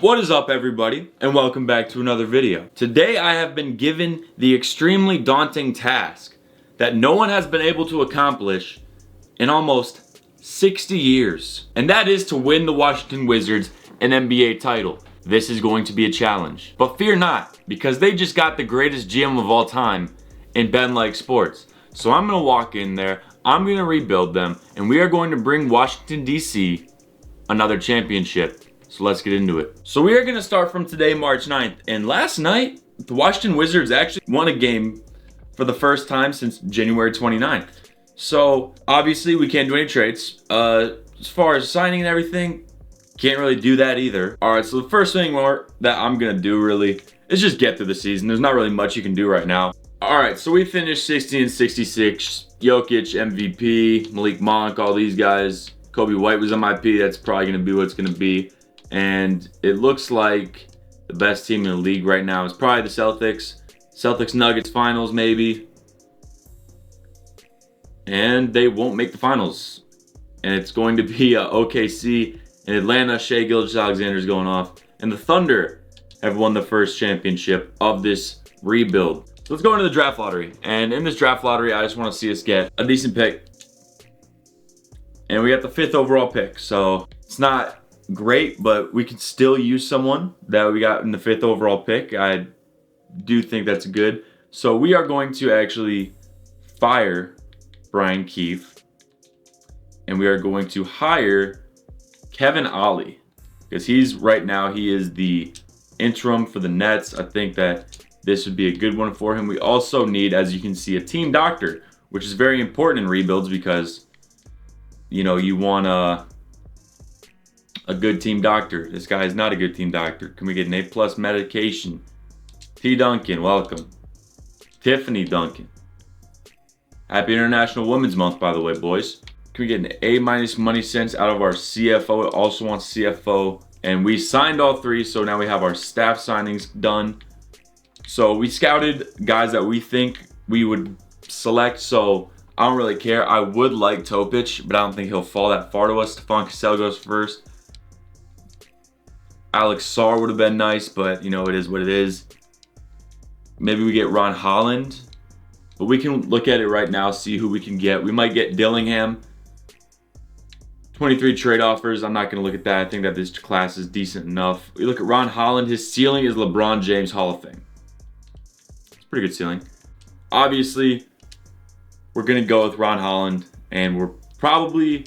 What is up, everybody, and welcome back to another video. Today I have been given the extremely daunting task that no one has been able to accomplish in almost 60 years, and that is to win the Washington Wizards an NBA title. This is going to be a challenge, but fear not, because they just got the greatest GM of all time in Ben Like Sports. So I'm gonna walk in there, I'm gonna rebuild them, and we are going to bring Washington DC another championship. So let's get into it. So we are going to start from today, March 9th. And last night, the Washington Wizards actually won a game for the first time since January 29th. So obviously we can't do any trades. As far as signing and everything, can't really do that either. All right, so the first thing that I'm going to do really is just get through the season. There's not really much you can do right now. All right, so we finished 60 and 66. Jokic, MVP, Malik Monk, all these guys. Kobe White was MIP. That's probably going to be what it's going to be. And it looks like the best team in the league right now is probably the Celtics. Celtics Nuggets finals maybe. And they won't make the finals. And it's going to be OKC and Atlanta. Shai Gilgeous-Alexander's going off. And the Thunder have won the first championship of this rebuild. So let's go into the draft lottery. And in this draft lottery, I just want to see us get a decent pick. And we got the 5th overall pick. So it's not great, but we can still use someone that we got in the 5th overall pick. I do think that's good. So we are going to actually fire Brian Keefe, and we are going to hire Kevin Ollie, because he is the interim for the Nets. I think that this would be a good one for him. We also need, as you can see, a team doctor, which is very important in rebuilds because, you know, you want a good team doctor. This guy is not a good team doctor. Can we get an A+ medication? T. Duncan, welcome. Tiffany Duncan. Happy International Women's Month, by the way, boys. Can we get an A- money sense out of our CFO? It also wants CFO. And we signed all 3, so now we have our staff signings done. So we scouted guys that we think we would select, so I don't really care. I would like Topic, but I don't think he'll fall that far to us. Stephon Cassell goes first. Alex Sarr would have been nice, but you know, it is what it is. Maybe we get Ron Holland, but we can look at it right now, see who we can get. We might get Dillingham. 23 trade offers. I'm not going to look at that. I think that this class is decent enough. We look at Ron Holland. His ceiling is LeBron James Hall of Fame. It's a pretty good ceiling. Obviously, we're going to go with Ron Holland, and we're going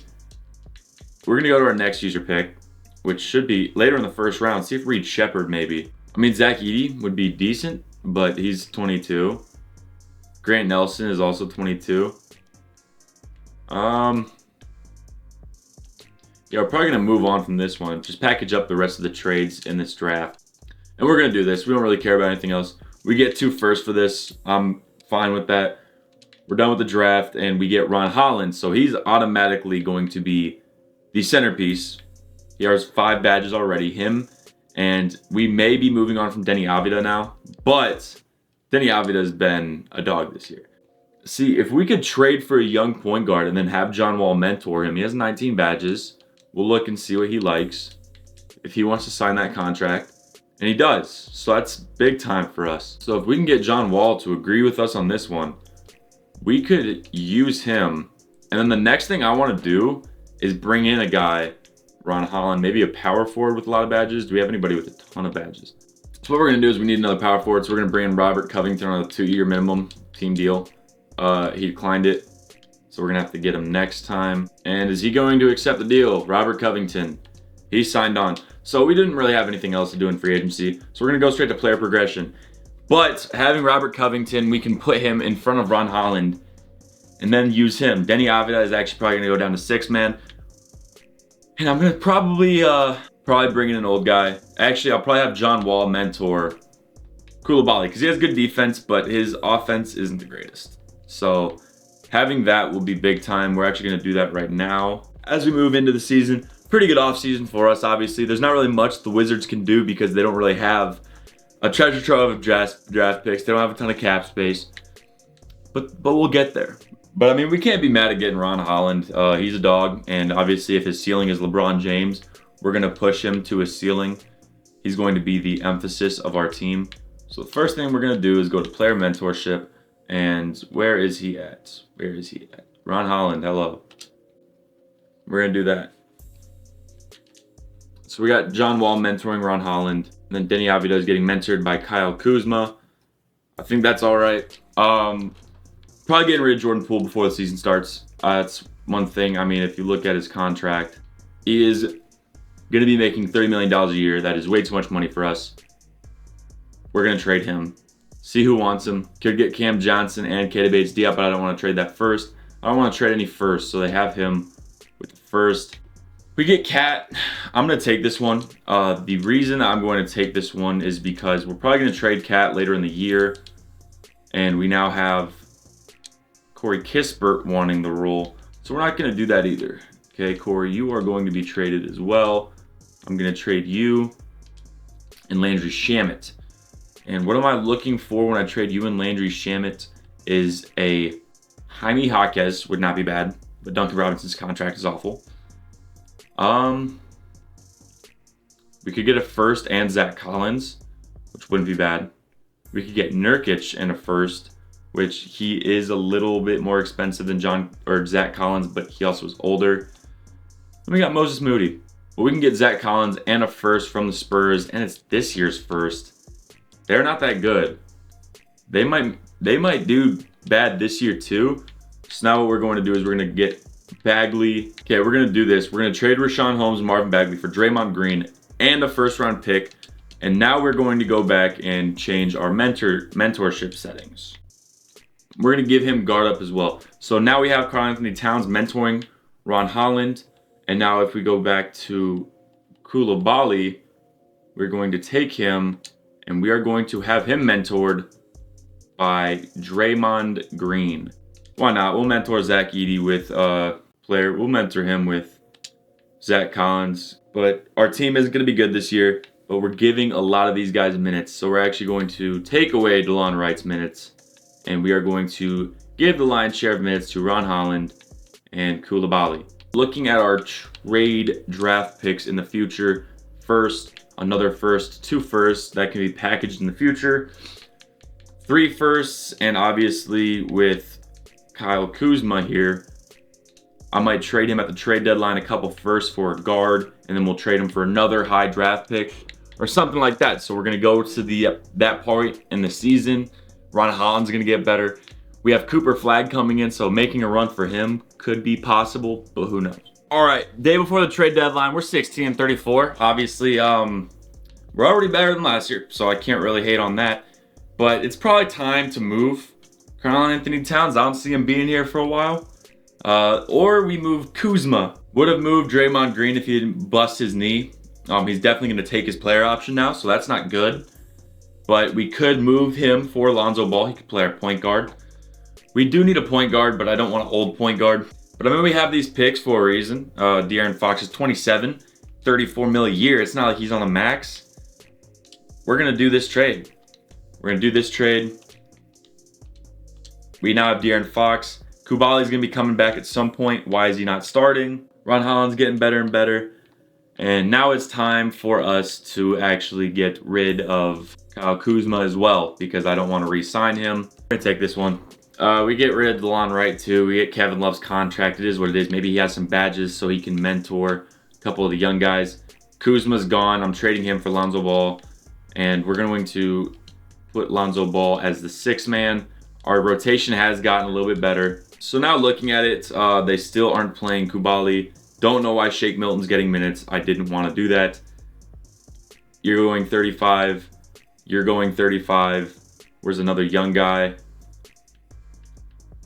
to go to our next user pick, which should be later in the first round. See if Reed Shepard maybe. I mean, Zach Edey would be decent, but he's 22. Grant Nelson is also 22. Yeah, we're probably going to move on from this one. Just package up the rest of the trades in this draft. And we're going to do this. We don't really care about anything else. We get 2 firsts for this. I'm fine with that. We're done with the draft, and we get Ron Holland. So he's automatically going to be the centerpiece. He has 5 badges already, him, and we may be moving on from Denny Avila now, but Denny Avila has been a dog this year. See, if we could trade for a young point guard and then have John Wall mentor him, he has 19 badges. We'll look and see what he likes, if he wants to sign that contract, and he does, so that's big time for us. So if we can get John Wall to agree with us on this one, we could use him, and then the next thing I want to do is bring in a guy, Ron Holland, maybe a power forward with a lot of badges. Do we have anybody with a ton of badges? So what we're going to do is we need another power forward. So we're going to bring in Robert Covington on a 2-year minimum team deal. He declined it, so we're going to have to get him next time. And is he going to accept the deal? Robert Covington. He signed on. So we didn't really have anything else to do in free agency. So we're going to go straight to player progression. But having Robert Covington, we can put him in front of Ron Holland and then use him. Denny Avila is actually probably going to go down to 6-man. And I'm going to probably bring in an old guy. Actually, I'll probably have John Wall mentor Coulibaly, because he has good defense, but his offense isn't the greatest. So having that will be big time. We're actually going to do that right now. As we move into the season, pretty good offseason for us, obviously. There's not really much the Wizards can do because they don't really have a treasure trove of draft picks. They don't have a ton of cap space. But we'll get there. But I mean, we can't be mad at getting Ron Holland. He's a dog, and obviously if his ceiling is LeBron James, we're going to push him to his ceiling. He's going to be the emphasis of our team. So the first thing we're going to do is go to player mentorship. And where is he at? Where is he at? Ron Holland, hello. We're going to do that. So we got John Wall mentoring Ron Holland. And then Denny Avila is getting mentored by Kyle Kuzma. I think that's all right. Probably getting rid of Jordan Poole before the season starts. That's one thing. I mean, if you look at his contract, he is going to be making $30 million a year. That is way too much money for us. We're going to trade him. See who wants him. Could get Cam Johnson and Keita Bates-Diop, but I don't want to trade that first. I don't want to trade any first, so they have him with the first. We get Cat. I'm going to take this one. The reason I'm going to take this one is because we're probably going to trade Cat later in the year. And we now have Corey Kispert wanting the role. So we're not going to do that either. Okay, Corey, you are going to be traded as well. I'm going to trade you and Landry Shamet. And what am I looking for when I trade you and Landry Shamet is a Jaime Jaquez, would not be bad, but Duncan Robinson's contract is awful. We could get a first and Zach Collins, which wouldn't be bad. We could get Nurkic and a first, which he is a little bit more expensive than Zach Collins, but he also is older. Then we got Moses Moody. But we can get Zach Collins and a first from the Spurs, and it's this year's first. They're not that good. They might do bad this year too. So now what we're going to do is we're going to get Bagley. Okay, we're going to do this. We're going to trade Rashawn Holmes and Marvin Bagley for Draymond Green and a first round pick. And now we're going to go back and change our mentorship settings. We're going to give him guard up as well. So now we have Karl-Anthony Towns mentoring Ron Holland. And now if we go back to Koulibaly, we're going to take him and we are going to have him mentored by Draymond Green. Why not? We'll mentor Zach Edey with we'll mentor him with Zach Collins. But our team isn't going to be good this year, but we're giving a lot of these guys minutes. So we're actually going to take away DeLon Wright's minutes, and we are going to give the lion's share of minutes to Ron Holland and Koulibaly. Looking at our trade draft picks in the future, first, another first, 2 firsts that can be packaged in the future, 3 firsts, and obviously with Kyle Kuzma here, I might trade him at the trade deadline, a couple firsts for a guard, and then we'll trade him for another high draft pick or something like that. So we're going to go to that point in the season. Ron Holland's going to get better. We have Cooper Flagg coming in, so making a run for him could be possible, but who knows. All right, day before the trade deadline, we're 16-34. Obviously, we're already better than last year, so I can't really hate on that. But it's probably time to move Karl-Anthony Towns. I don't see him being here for a while. Or we move Kuzma. Would have moved Draymond Green if he didn't bust his knee. He's definitely going to take his player option now, so that's not good. But we could move him for Lonzo Ball. He could play our point guard. We do need a point guard, but I don't want an old point guard. But I mean, we have these picks for a reason. De'Aaron Fox is 27, $34 million a year. It's not like he's on the max. We're going to do this trade. We now have De'Aaron Fox. Koulibaly's going to be coming back at some point. Why is he not starting? Ron Holland's getting better and better. And now it's time for us to actually get rid of Kyle Kuzma as well, because I don't want to re-sign him. We're going to take this one. We get rid of DeLon Wright too. We get Kevin Love's contract. It is what it is. Maybe he has some badges so he can mentor a couple of the young guys. Kuzma's gone. I'm trading him for Lonzo Ball. And we're going to put Lonzo Ball as the 6th man. Our rotation has gotten a little bit better. So now looking at it, they still aren't playing Koulibaly. Don't know why Shake Milton's getting minutes. I didn't want to do that. You're going 35. You're going 35. Where's another young guy?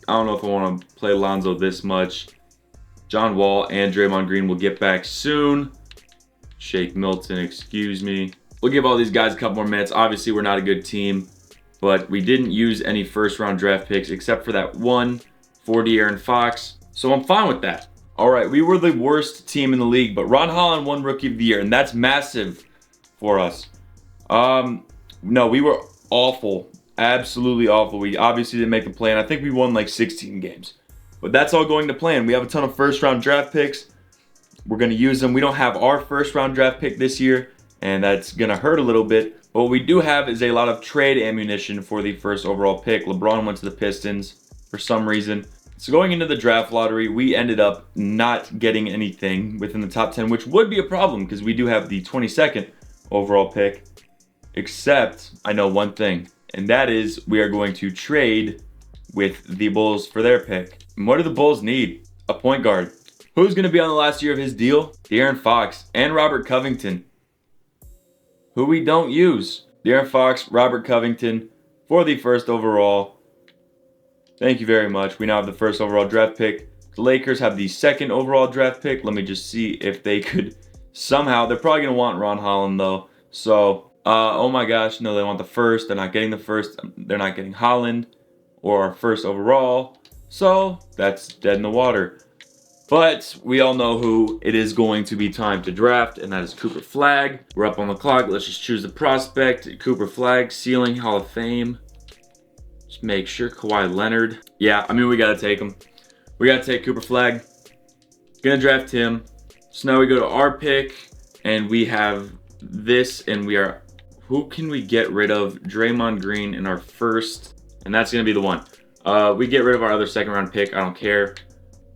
I don't know if I want to play Lonzo this much. John Wall and Draymond Green will get back soon. Shake Milton, excuse me. We'll give all these guys a couple more minutes. Obviously, we're not a good team, but we didn't use any first-round draft picks except for that one for De'Aaron Fox. So I'm fine with that. All right, we were the worst team in the league, but Ron Holland won Rookie of the Year, and that's massive for us. No, we were awful. Absolutely awful. We obviously didn't make the play, and I think we won like 16 games. But that's all going to plan. We have a ton of first-round draft picks. We're going to use them. We don't have our first-round draft pick this year. and that's going to hurt a little bit. But what we do have is a lot of trade ammunition for the first overall pick. LeBron went to the Pistons for some reason. So going into the draft lottery, we ended up not getting anything within the top 10, which would be a problem because we do have the 22nd overall pick. Except I know one thing, and that is we are going to trade with the Bulls for their pick. And what do the Bulls need? A point guard. Who's going to be on the last year of his deal? De'Aaron Fox and Robert Covington, who we don't use. De'Aaron Fox, Robert Covington for the first overall. Thank you very much. We now have the first overall draft pick. The Lakers have the second overall draft pick. Let me just see if they could somehow. They're probably going to want Ron Holland though. So, oh my gosh, no, they want the first. They're not getting the first. They're not getting Holland or our first overall. So, that's dead in the water. But we all know who it is going to be time to draft, and that is Cooper Flagg. We're up on the clock. Let's just choose the prospect. Cooper Flagg, ceiling, Hall of Fame. Just make sure. Kawhi Leonard. Yeah, I mean, we got to take him. We got to take Cooper Flagg. Gonna draft him. So now we go to our pick, and we have this, and we are... Who can we get rid of? Draymond Green in our first, and that's going to be the one. We get rid of our other second round pick. I don't care.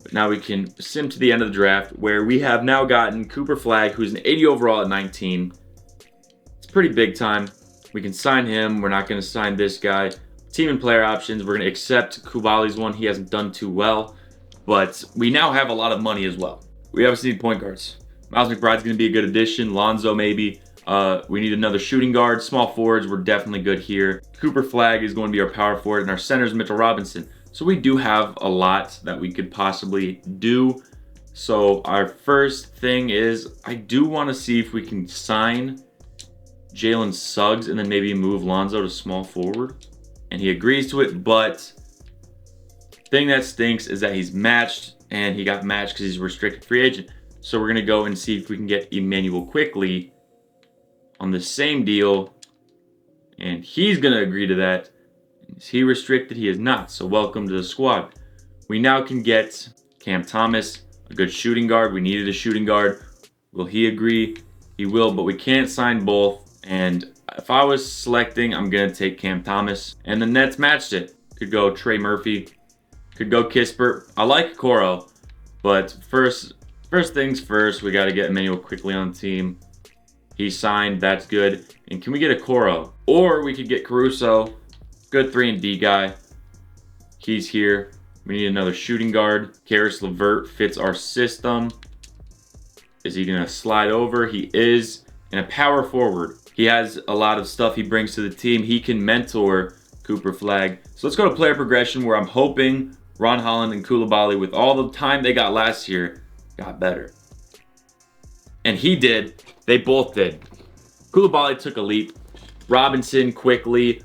But now we can sim to the end of the draft where we have now gotten Cooper Flagg, who's an 80 overall at 19. It's pretty big time. We can sign him. We're not going to sign this guy. Team and player options. We're going to accept Kubali's one. He hasn't done too well. But we now have a lot of money as well. We obviously need point guards. Miles McBride's going to be a good addition. Lonzo maybe. We need another shooting guard. Small forwards, we're definitely good here. Cooper Flagg is going to be our power forward, and our center is Mitchell Robinson. So we do have a lot that we could possibly do. So our first thing is, I do want to see if we can sign Jalen Suggs and then maybe move Lonzo to small forward. And he agrees to it, but thing that stinks is that he's matched, and he got matched because he's a restricted free agent. So we're going to go and see if we can get Emmanuel quickly on the same deal, and he's going to agree to that. Is he restricted? He is not, so welcome to the squad. We now can get Cam Thomas, a good shooting guard. We needed a shooting guard. Will he agree? He will, but we can't sign both, and if I was selecting, I'm going to take Cam Thomas, and the Nets matched it. Could go Trey Murphy, could go Kispert. I like Coro, but first things first, we got to get Emmanuel quickly on the team. He signed, that's good. And can we get a Coro? Or we could get Caruso, good 3-and-D guy. He's here. We need another shooting guard. Karis LeVert fits our system. Is he gonna slide over? He is. And a power forward. He has a lot of stuff he brings to the team. He can mentor Cooper Flagg. So let's go to player progression, where I'm hoping Ron Holland and Coulibaly, with all the time they got last year, got better. And he did. They both did. Coulibaly took a leap. Robinson quickly.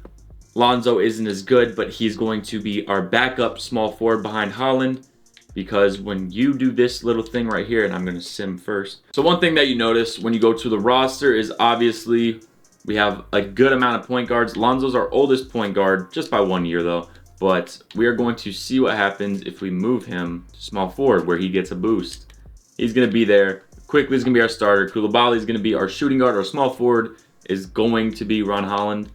Lonzo isn't as good, but he's going to be our backup small forward behind Holland, because when you do this little thing right here, and I'm going to sim first. So one thing that you notice when you go to the roster is obviously we have a good amount of point guards. Lonzo's our oldest point guard, just by 1 year though. But we are going to see what happens if we move him to small forward, where he gets a boost. He's going to be there. Quickly is going to be our starter. Coulibaly is going to be our shooting guard. Our small forward is going to be Ron Holland.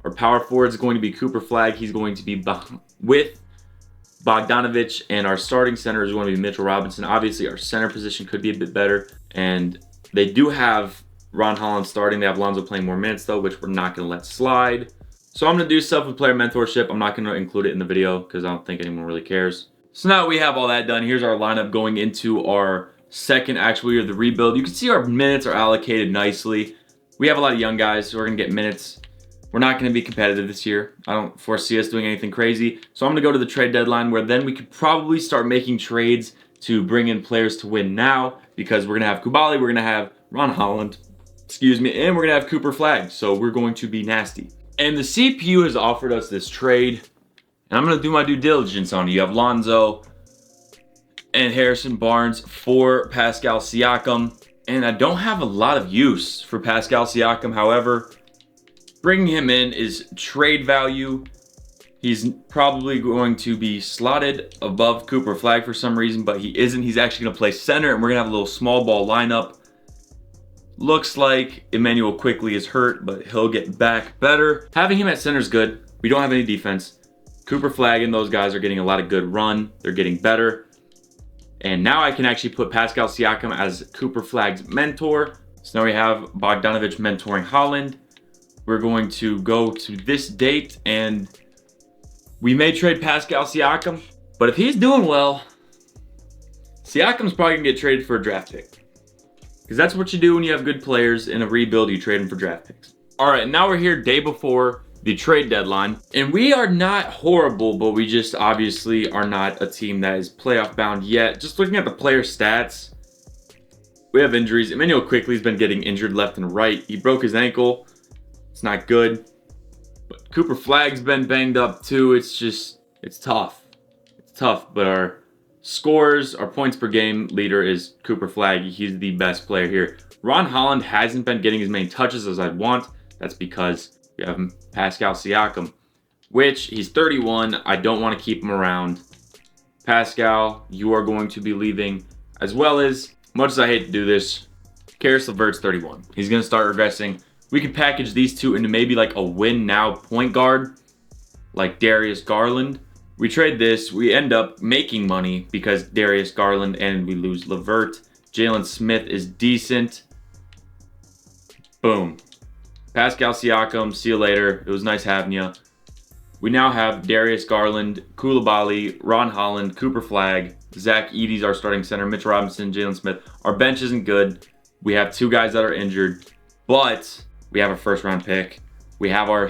Our power forward is going to be Cooper Flagg. He's going to be with Bogdanovich. And our starting center is going to be Mitchell Robinson. Obviously, our center position could be a bit better. And they do have Ron Holland starting. They have Lonzo playing more minutes, though, which we're not going to let slide. So I'm going to do stuff with player mentorship. I'm not going to include it in the video because I don't think anyone really cares. So now we have all that done. Here's our lineup going into our second actual year of the rebuild. You can see our minutes are allocated nicely. We have a lot of young guys, so we're going to get minutes. We're not going to be competitive this year. I don't foresee us doing anything crazy. So I'm going to go to the trade deadline, where then we could probably start making trades to bring in players to win now, because we're going to have Coulibaly, we're going to have Ron Holland, and we're going to have Cooper Flagg. So we're going to be nasty. And the CPU has offered us this trade, and I'm going to do my due diligence on it. You have Lonzo and Harrison Barnes for Pascal Siakam. And I don't have a lot of use for Pascal Siakam. However, bringing him in is trade value. He's probably going to be slotted above Cooper Flagg for some reason, but he isn't. He's actually going to play center, and we're going to have a little small ball lineup. Looks like Emmanuel Quickly is hurt, but he'll get back better. Having him at center is good. We don't have any defense. Cooper Flagg and those guys are getting a lot of good run. They're getting better. And now I can actually put Pascal Siakam as Cooper Flagg's mentor. So now we have Bogdanovic mentoring Holland. We're going to go to this date and we may trade Pascal Siakam. But if he's doing well, Siakam's probably going to get traded for a draft pick. Because that's what you do when you have good players in a rebuild. You trade them for draft picks. All right, now we're here day before the trade deadline. And we are not horrible, but we just obviously are not a team that is playoff bound yet. Just looking at the player stats, we have injuries. Emmanuel Quickly's been getting injured left and right. He broke his ankle. It's not good. But Cooper Flagg's been banged up too. It's tough. It's tough, but our scores, our points per game leader is Cooper Flagg. He's the best player here. Ron Holland hasn't been getting as many touches as I'd want. That's because we have Pascal Siakam, which he's 31. I don't want to keep him around. Pascal, you are going to be leaving, as well as, much as I hate to do this, Karis LeVert's 31. He's going to start regressing. We can package these two into maybe like a win now point guard, like Darius Garland. We trade this, we end up making money because Darius Garland, and we lose LeVert. Jalen Smith is decent. Boom. Pascal Siakam, see you later. It was nice having you. We now have Darius Garland, Koulibaly, Ron Holland, Cooper Flagg, Zach Edey's our starting center, Mitch Robinson, Jalen Smith. Our bench isn't good. We have two guys that are injured, but we have a first round pick. We have our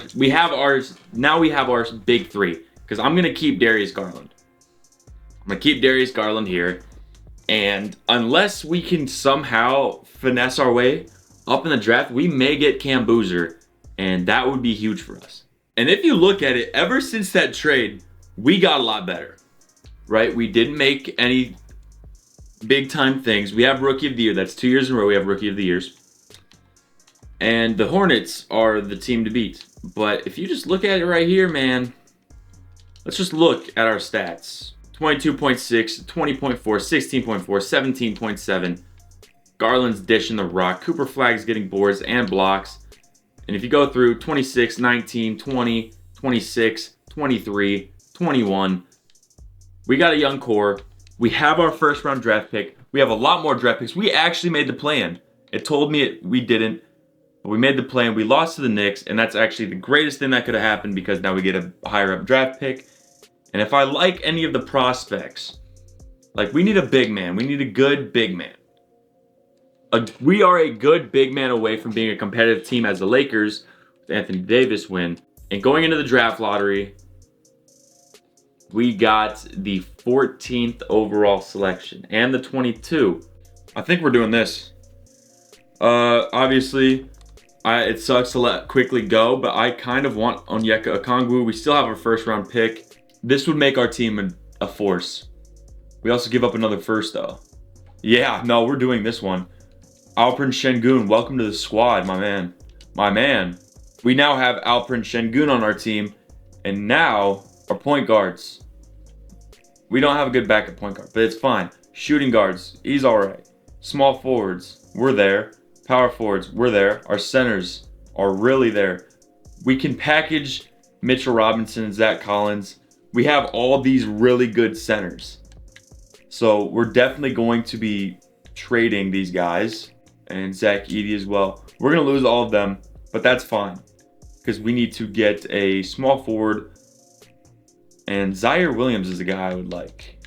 big three. Because I'm going to keep Darius Garland. I'm going to keep Darius Garland here. And unless we can somehow finesse our way up in the draft, we may get Cam Boozer. And that would be huge for us. And if you look at it, ever since that trade, we got a lot better. Right? We didn't make any big time things. We have Rookie of the Year. That's 2 years in a row we have Rookie of the Years. And the Hornets are the team to beat. But if you just look at it right here, man. Let's just look at our stats. 22.6, 20.4, 16.4, 17.7. Garland's dishing the rock. Cooper Flagg's getting boards and blocks. And if you go through 26, 19, 20, 26, 23, 21. We got a young core. We have our first round draft pick. We have a lot more draft picks. We actually made the plan. It told me we didn't. But we made the plan. We lost to the Knicks. And that's actually the greatest thing that could have happened because now we get a higher up draft pick. And if I like any of the prospects, like we need a big man. We need a good big man. We are a good big man away from being a competitive team as the Lakers with Anthony Davis win. And going into the draft lottery, we got the 14th overall selection and the 22. I think we're doing this. Obviously, it sucks to let Quickly go, but I kind of want Onyeka Okongwu. We still have our first round pick. This would make our team a force. We also give up another first, though. Yeah, no, we're doing this one. Alperen Şengün, welcome to the squad, my man. My man. We now have Alperen Şengün on our team. And now, our point guards. We don't have a good backup point guard, but it's fine. Shooting guards, he's all right. Small forwards, we're there. Power forwards, we're there. Our centers are really there. We can package Mitchell Robinson and Zach Collins. We have all these really good centers. So we're definitely going to be trading these guys and Zach Edey as well. We're going to lose all of them, but that's fine because we need to get a small forward. And Zaire Williams is the guy I would like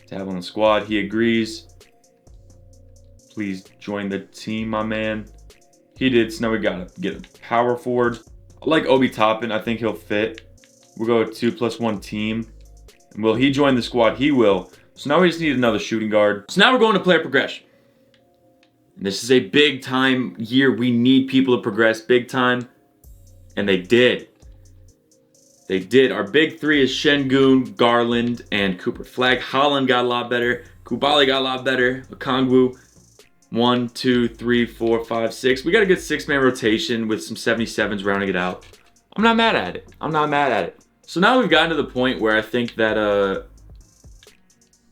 to have on the squad. He agrees. Please join the team, my man. He did, so now we got to get a power forward. I like Obi Toppin. I think he'll fit. We'll go with 2+1 team. And will he join the squad? He will. So now we just need another shooting guard. So now we're going to player progression. And this is a big time year. We need people to progress big time. And they did. They did. Our big three is Şengün, Garland, and Cooper Flagg. Holland got a lot better. Koulibaly got a lot better. Okongwu. 1, 2, 3, 4, 5, 6. We got a good 6-man rotation with some 77s rounding it out. I'm not mad at it. I'm not mad at it. So now we've gotten to the point where I think that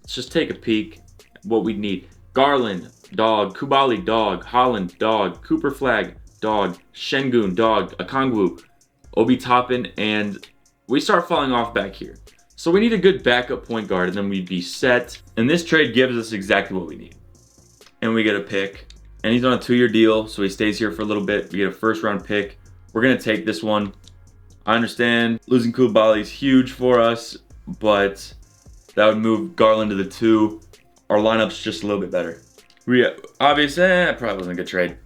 let's just take a peek at what we need. Garland, dog. Kubali, dog. Holland, dog. Cooper Flagg, dog. Şengün, dog. Okongwu, Obi Toppin, and we start falling off back here. So we need a good backup point guard, and then we'd be set. And this trade gives us exactly what we need. And we get a pick. And he's on a 2-year deal, so he stays here for a little bit. We get a first-round pick. We're going to take this one. I understand losing Kubali is huge for us, but that would move Garland to the 2. Our lineup's just a little bit better. Obviously, probably wasn't a good trade.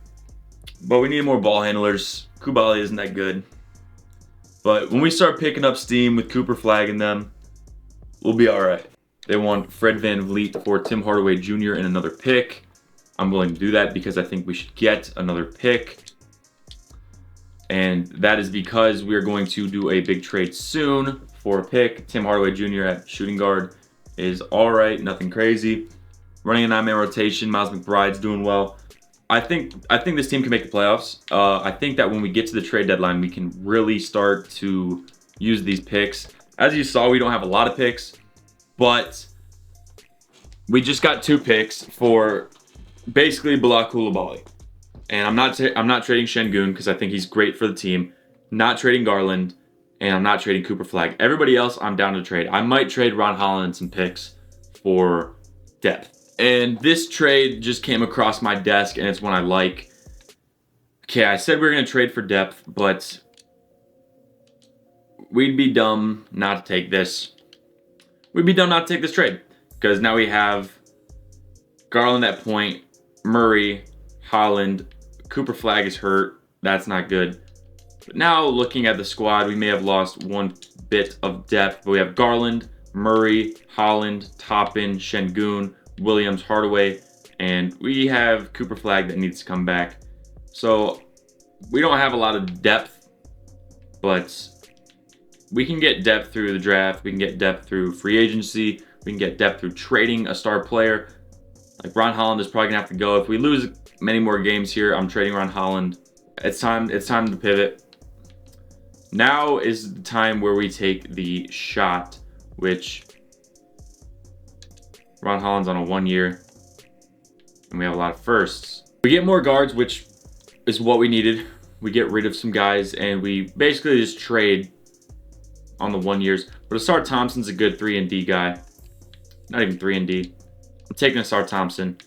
But we need more ball handlers. Kubali isn't that good. But when we start picking up steam with Cooper Flagg in them, we'll be all right. They want Fred VanVleet for Tim Hardaway Jr. and another pick. I'm willing to do that because I think we should get another pick. And that is because we are going to do a big trade soon for a pick. Tim Hardaway Jr. at shooting guard is all right, nothing crazy. Running a 9-man rotation, Miles McBride's doing well. I think this team can make the playoffs. I think that when we get to the trade deadline, we can really start to use these picks. As you saw, we don't have a lot of picks, but we just got 2 picks for basically Bilal Coulibaly. And I'm not trading Şengün because I think he's great for the team. Not trading Garland, and I'm not trading Cooper Flagg. Everybody else, I'm down to trade. I might trade Ron Holland and some picks for depth. And this trade just came across my desk, and it's one I like. Okay, I said we were going to trade for depth, but we'd be dumb not to take this. We'd be dumb not to take this trade because now we have Garland at point, Murray, Holland, Cooper Flagg is hurt. That's not good. But now looking at the squad, we may have lost one bit of depth, but we have Garland, Murray, Holland, Toppin, Şengün, Williams, Hardaway, and we have Cooper Flagg that needs to come back. So we don't have a lot of depth, but we can get depth through the draft. We can get depth through free agency. We can get depth through trading a star player. Like Ron Holland is probably gonna have to go. If we lose many more games here, I'm trading Ron Holland. It's time to pivot. Now is the time where we take the shot, which Ron Holland's on a 1-year, and we have a lot of firsts. We get more guards, which is what we needed. We get rid of some guys, and we basically just trade on the 1 years. But Asar Thompson's a good 3-and-D guy. Not even 3-and-D. I'm taking Asar Thompson.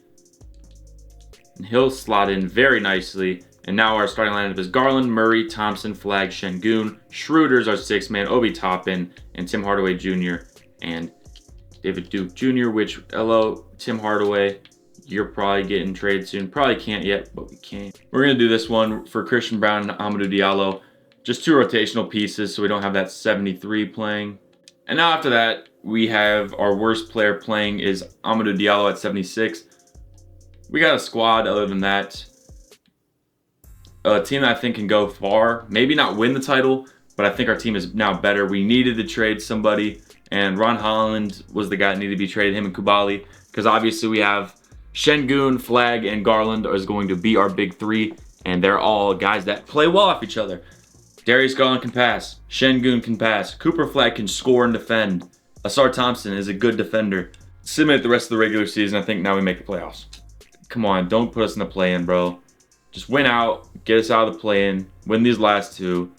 And he'll slot in very nicely. And now our starting lineup is Garland, Murray, Thompson, Flagg, Şengün. Schroeder's our 6-man, Obi Toppin, and Tim Hardaway Jr. and David Duke Jr., which, hello, Tim Hardaway, you're probably getting traded soon. Probably can't yet, but we can. We're going to do this one for Christian Braun and Amadou Diallo. Just 2 rotational pieces, so we don't have that 73 playing. And now after that, we have our worst player playing is Amadou Diallo at 76. We got a squad other than that. A team that I think can go far. Maybe not win the title, but I think our team is now better. We needed to trade somebody, and Ron Holland was the guy that needed to be traded, him and Kubali, because obviously we have Şengün, Flagg, and Garland is going to be our big 3, and they're all guys that play well off each other. Darius Garland can pass. Şengün can pass. Cooper Flagg can score and defend. Asar Thompson is a good defender. Simulate the rest of the regular season. I think now we make the playoffs. Come on, don't put us in the play-in, bro. Just win out, get us out of the play-in, win these last 2.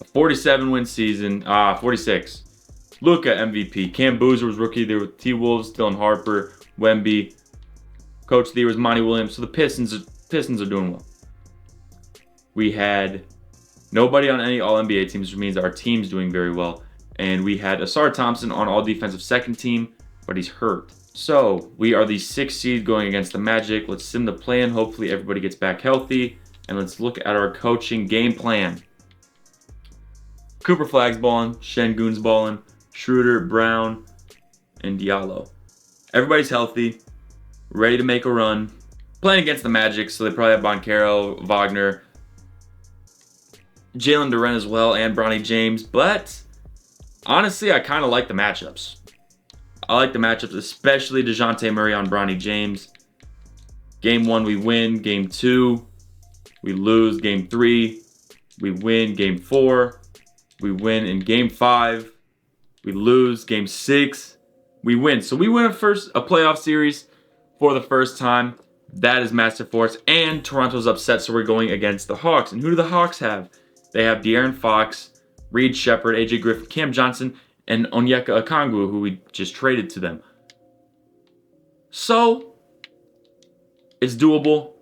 A 47-win season, 46. Luka MVP. Cam Boozer was rookie there with T-Wolves. Dylan Harper, Wemby. Coach there was Monty Williams. So the Pistons are doing well. We had nobody on any All-NBA teams, which means our team's doing very well. And we had Asar Thompson on all-defensive second team, but he's hurt. So we are the 6th seed going against the Magic. Let's sim the plan. Hopefully everybody gets back healthy. And let's look at our coaching game plan. Cooper Flagg's balling. Şengün's balling. Schroeder, Brown, and Diallo. Everybody's healthy. Ready to make a run. Playing against the Magic, so they probably have Boncaro, Wagner, Jalen Duren as well, and Bronny James. But honestly, I kind of like the matchups. I like the matchups, especially DeJounte Murray on Bronny James. Game 1, we win. Game 2, we lose. Game 3, we win. Game 4, we win. In Game 5, we lose. Game 6, we win. So we win a playoff series for the first time. That is massive for us. And Toronto's upset, so we're going against the Hawks. And who do the Hawks have? They have De'Aaron Fox, Reed Shepard, AJ Griffin, Cam Johnson, and Onyeka Okongwu, who we just traded to them. So, it's doable.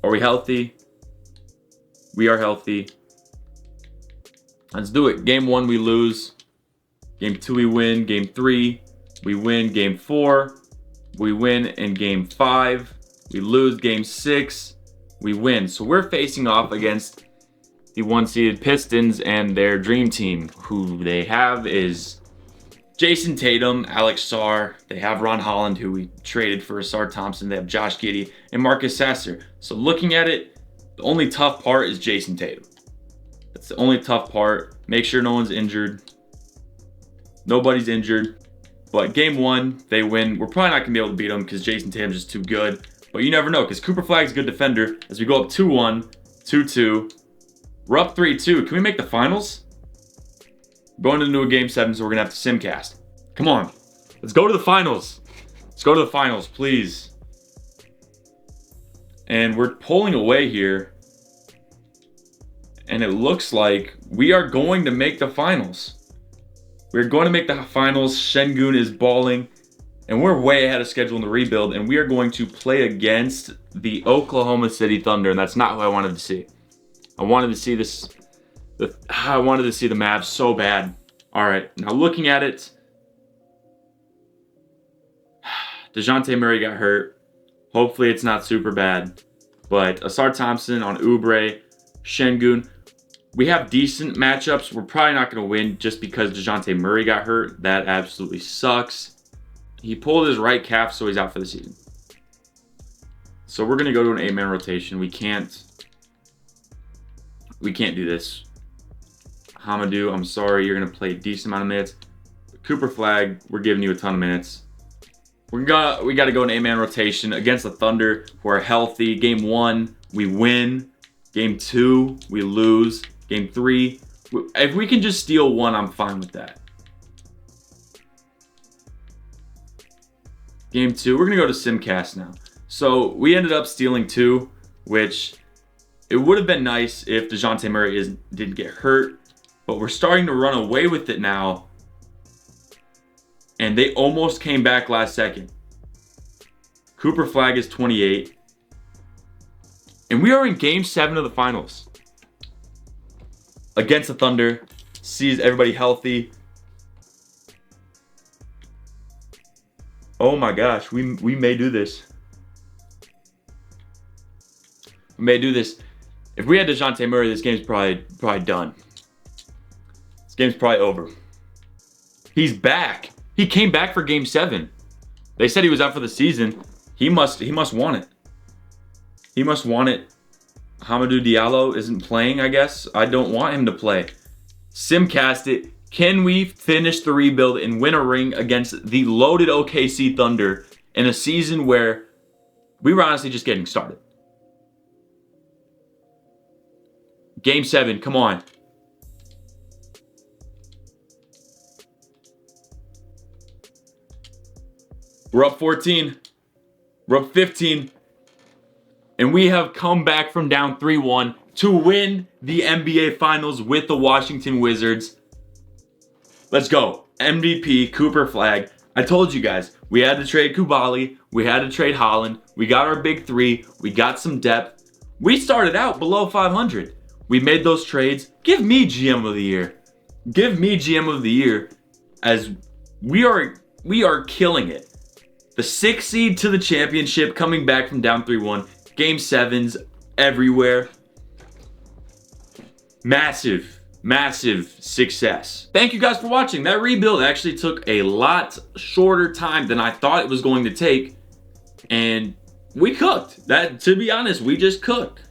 Are we healthy? We are healthy. Let's do it. Game 1, we lose. Game 2, we win. Game 3, we win. Game 4, we win. And Game 5, we lose. Game 6, we win. So we're facing off against the 1-seeded Pistons and their dream team. Who they have is Jason Tatum, Alex Sarr. They have Ron Holland, who we traded for Sarr Thompson. They have Josh Giddey and Marcus Sasser. So looking at it, the only tough part is Jason Tatum. That's the only tough part. Make sure no one's injured. Nobody's injured. But game 1, they win. We're probably not going to be able to beat them because Jason Tatum's just too good. But you never know because Cooper Flagg's a good defender. As we go up 2-1, 2-2. We're up 3-2. Can we make the finals? Going into a game 7, so we're going to have to simcast. Come on. Let's go to the finals. Let's go to the finals, please. And we're pulling away here. And it looks like we are going to make the finals. We're going to make the finals. Şengün is balling. And we're way ahead of schedule in the rebuild. And we are going to play against the Oklahoma City Thunder. And that's not who I wanted to see. I wanted to see this. I wanted to see the Mavs so bad. All right. Now looking at it. DeJounte Murray got hurt. Hopefully it's not super bad. But Sarr Thompson on Oubre. Şengün. We have decent matchups. We're probably not going to win just because DeJounte Murray got hurt. That absolutely sucks. He pulled his right calf, so he's out for the season. So we're going to go to an 8-man rotation. We can't do this. Hamidou, I'm sorry. You're going to play a decent amount of minutes. Cooper Flagg, we're giving you a ton of minutes. We got to go an 8-man rotation against the Thunder, who are healthy. Game 1, we win. Game 2, we lose. Game 3, if we can just steal 1, I'm fine with that. Game 2, we're going to go to Simcast now. So we ended up stealing 2, which it would have been nice if DeJounte Murray didn't get hurt. But we're starting to run away with it now. And they almost came back last second. Cooper Flagg is 28. And we are in Game 7 of the finals. Against the Thunder. Sees everybody healthy. Oh my gosh, we may do this. We may do this. If we had DeJounte Murray, this game's probably done. This game's probably over. He's back. He came back for Game 7. They said he was out for the season. He must want it. He must want it. Hamidou Diallo isn't playing, I guess. I don't want him to play. Simcast it. Can we finish the rebuild and win a ring against the loaded OKC Thunder in a season where we were honestly just getting started? Game 7, come on. We're up 14. We're up 15. And we have come back from down 3-1 to win the NBA Finals with the Washington Wizards. Let's go. MVP, Cooper Flagg. I told you guys, we had to trade Kubali. We had to trade Holland. We got our big 3. We got some depth. We started out below 500. We made those trades. Give me GM of the year. Give me GM of the year as we are killing it. The 6th seed to the championship, coming back from down 3-1. Game 7s everywhere. Massive, massive success. Thank you guys for watching. That rebuild actually took a lot shorter time than I thought it was going to take. And we cooked. That, to be honest, we just cooked.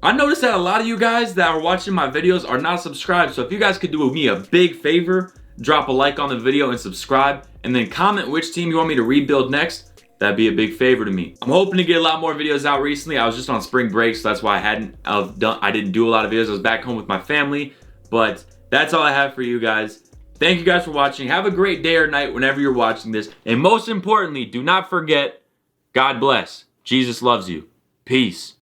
I noticed that a lot of you guys that are watching my videos are not subscribed. So if you guys could do me a big favor, drop a like on the video and subscribe. And then comment which team you want me to rebuild next. That'd be a big favor to me. I'm hoping to get a lot more videos out recently. I was just on spring break, so that's why I didn't do a lot of videos. I was back home with my family. But that's all I have for you guys. Thank you guys for watching. Have a great day or night whenever you're watching this. And most importantly, do not forget, God bless. Jesus loves you. Peace.